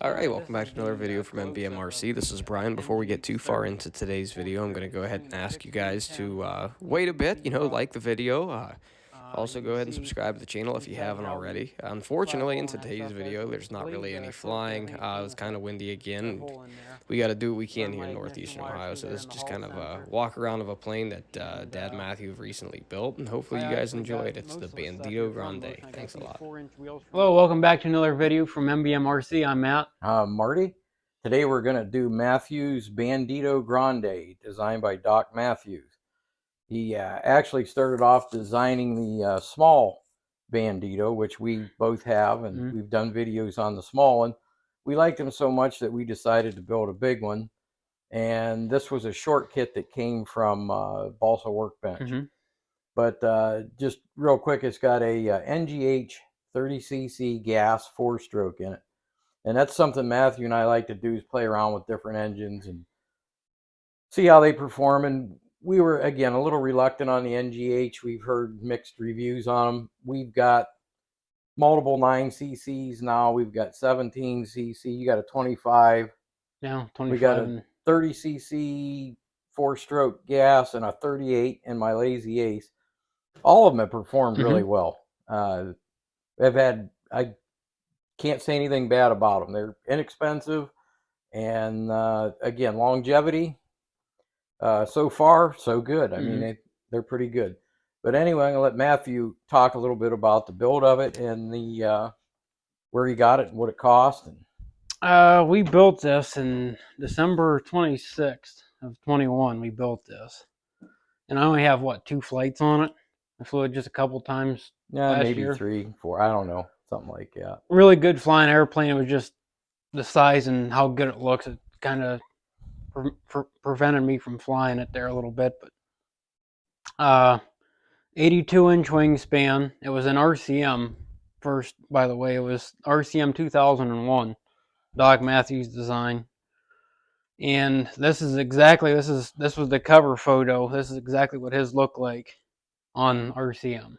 Alright, welcome back to another video from MBMRC. This is Brian. Before we get too far into today's video, I'm going to go ahead and ask you guys to wait a bit, like the video. Also, go ahead and subscribe to the channel if you haven't already. Unfortunately, in today's video, there's not really any flying. It was kind of windy again. And we got to do what we can here in northeastern Ohio. So this is just kind of a walk around of a plane that Dad Matthew recently built, and hopefully you guys enjoy it. It's the Bandito Grande. Thanks a lot. Hello, welcome back to another video from MBMRC. I'm Matt. Marty. Today we're going to do Matthew's Bandito Grande, designed by Doc Matthews. He actually started off designing the small Bandito, which we both have, and we've done videos on the small one. We liked him so much that we decided to build a big one, and this was a short kit that came from Balsa Workbench. But just real quick, it's got a NGH 30cc gas 4-stroke in it. And that's something Matthew and I like to do, is play around with different engines and see how they perform. And we were, again, a little reluctant on the NGH. We've heard mixed reviews on them. We've got multiple 9cc's now. We've got 17cc. You got a 25. Yeah, 25. We got a 30cc 4-stroke gas and a 38 in my Lazy Ace. All of them have performed really well. I can't say anything bad about them. They're inexpensive, and again, longevity. So far, so good. I mean, they're pretty good. But anyway, I'm gonna let Matthew talk a little bit about the build of it and the where he got it and what it cost. And we built this in December 26th of 21. We built this, and I only have 2 flights on it. I flew it just a couple times. Yeah, maybe year. 3, 4. I don't know, something like that. Really good flying airplane. It was just the size and how good it looks. It kind of prevented me from flying it there a little bit. But 82-inch wingspan. It was an RCM first, by the way. It was RCM 2001, Doc Matthews design. And this was the cover photo. This is exactly what his looked like on RCM.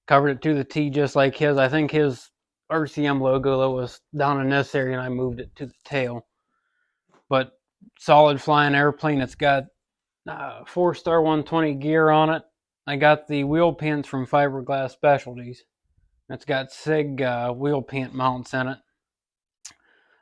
Covered it to the T just like his. I think his RCM logo though was down in this area, and I moved it to the tail. But solid flying airplane. It's got 4-star 120 gear on it. I got the wheel pants from Fiberglass Specialties. It's got SIG wheel pant mounts in it.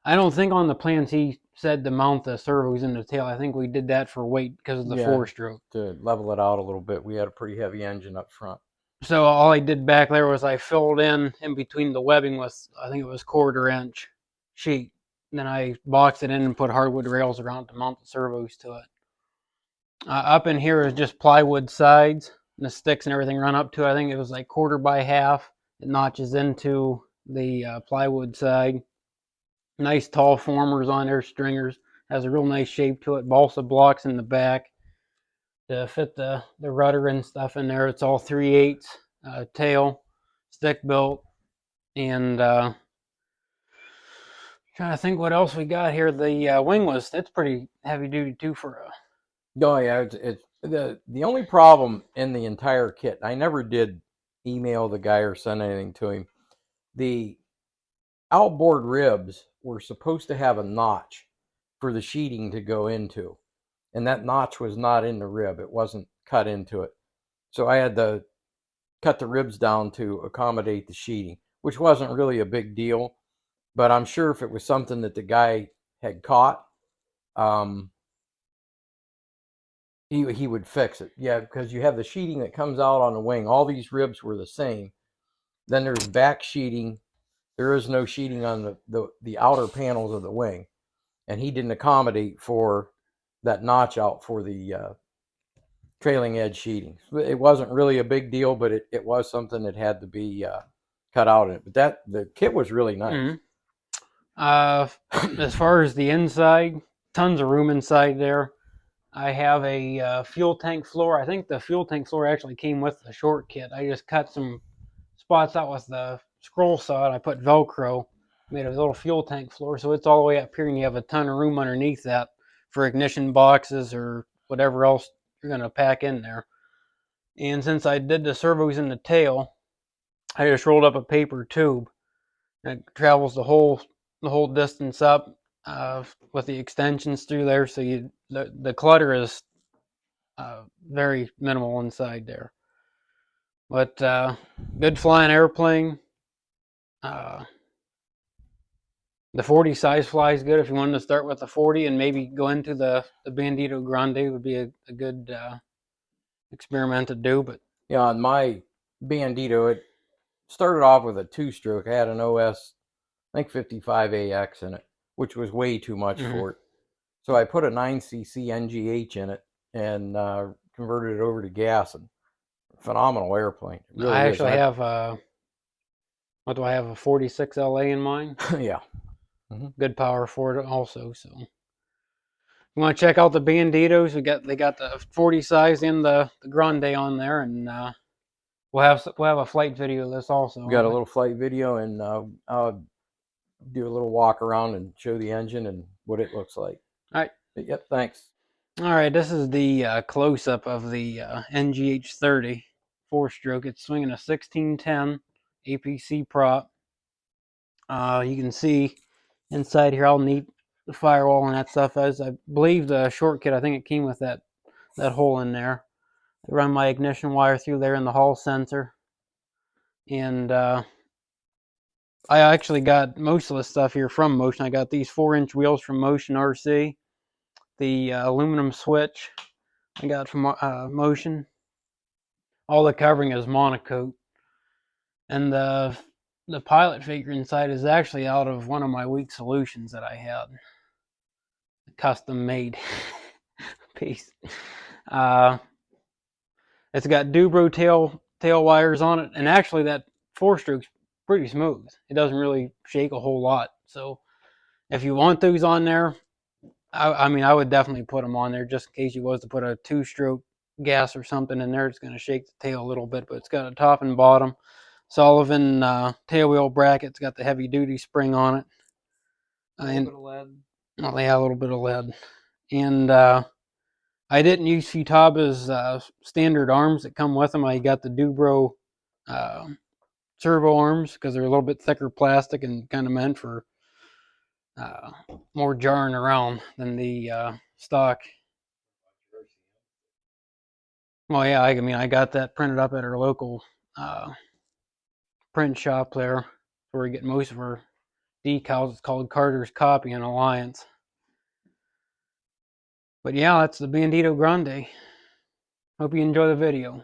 I don't think on the plans he said to mount the servos in the tail. I think we did that for weight because of the 4-stroke. To level it out a little bit. We had a pretty heavy engine up front. So all I did back there was I filled in between the webbing with, I think it was 1/4-inch sheet. And then I boxed it in and put hardwood rails around to mount the servos to it. Up in here is just plywood sides, and the sticks and everything run up to, I think it was like 1/4 by 1/2. It notches into the plywood side. Nice tall formers on there, stringers. Has a real nice shape to it. Balsa blocks in the back to fit the rudder and stuff in there. It's all 3/8 tail, stick built, and trying to think what else we got here. The wingless, that's pretty heavy duty too for a. Oh yeah, it's the only problem in the entire kit. I never did email the guy or send anything to him. The outboard ribs were supposed to have a notch for the sheeting to go into, and that notch was not in the rib. It wasn't cut into it, so I had to cut the ribs down to accommodate the sheeting, which wasn't really a big deal. But I'm sure if it was something that the guy had caught, he would fix it. Yeah, because you have the sheeting that comes out on the wing. All these ribs were the same. Then there's back sheeting. There is no sheeting on the outer panels of the wing. And he didn't accommodate for that notch out for the trailing edge sheeting. It wasn't really a big deal, but it was something that had to be cut out in it. But the kit was really nice. As far as the inside, tons of room inside there. I have a fuel tank floor. I think the fuel tank floor actually came with the short kit. I just cut some spots out with the scroll saw, and I put Velcro, made a little fuel tank floor, so it's all the way up here, and you have a ton of room underneath that for ignition boxes or whatever else you're going to pack in there. And since I did the servos in the tail, I just rolled up a paper tube that travels the whole the whole distance up with the extensions through there, so the clutter is very minimal inside there. But good flying airplane. The 40 size flies good if you wanted to start with the 40 and maybe go into the Bandito Grande would be a good experiment to do. But yeah, on my Bandito, it started off with a 2-stroke. I had an OS, I think 55AX in it, which was way too much for it. So I put a 9cc NGH in it and converted it over to gas, and phenomenal airplane. It really I is. actually have what do I have, a 46 LA in mine? Yeah. Good power for it also. So you want to check out the Banditos? They got the 40 size and the Grande on there, and we'll have a flight video of this also. We got a little flight video, and I'll do a little walk around and show the engine and what it looks like. All right. Yep. Thanks. All right. This is the close-up of the NGH30 4-stroke. It's swinging a 1610 APC prop. You can see inside here how neat the firewall and that stuff is. I believe the short kit, I think it came with that hole in there. I run my ignition wire through there in the hall sensor. And I actually got most of the stuff here from Motion. I got these 4-inch wheels from Motion RC. The aluminum switch I got from Motion. All the covering is monocoat. And the pilot figure inside is actually out of one of my weak solutions that I had. Custom made piece. It's got Dubro tail wires on it, and actually that 4-stroke's pretty smooth. It doesn't really shake a whole lot. So if you want those on there, I mean, I would definitely put them on there just in case you was to put a 2-stroke gas or something in there. It's going to shake the tail a little bit, but it's got a top and bottom. Sullivan tail wheel bracket. It's got the heavy duty spring on it. A little bit of lead. Oh, yeah, a little bit of lead. And I didn't use Futaba's standard arms that come with them. I got the Dubro servo arms because they're a little bit thicker plastic and kind of meant for more jarring around than the stock. Well, yeah, I mean, I got that printed up at our local print shop there where we get most of our decals. It's called Carter's Copy and Alliance. But yeah, that's the Bandito Grande. Hope you enjoy the video.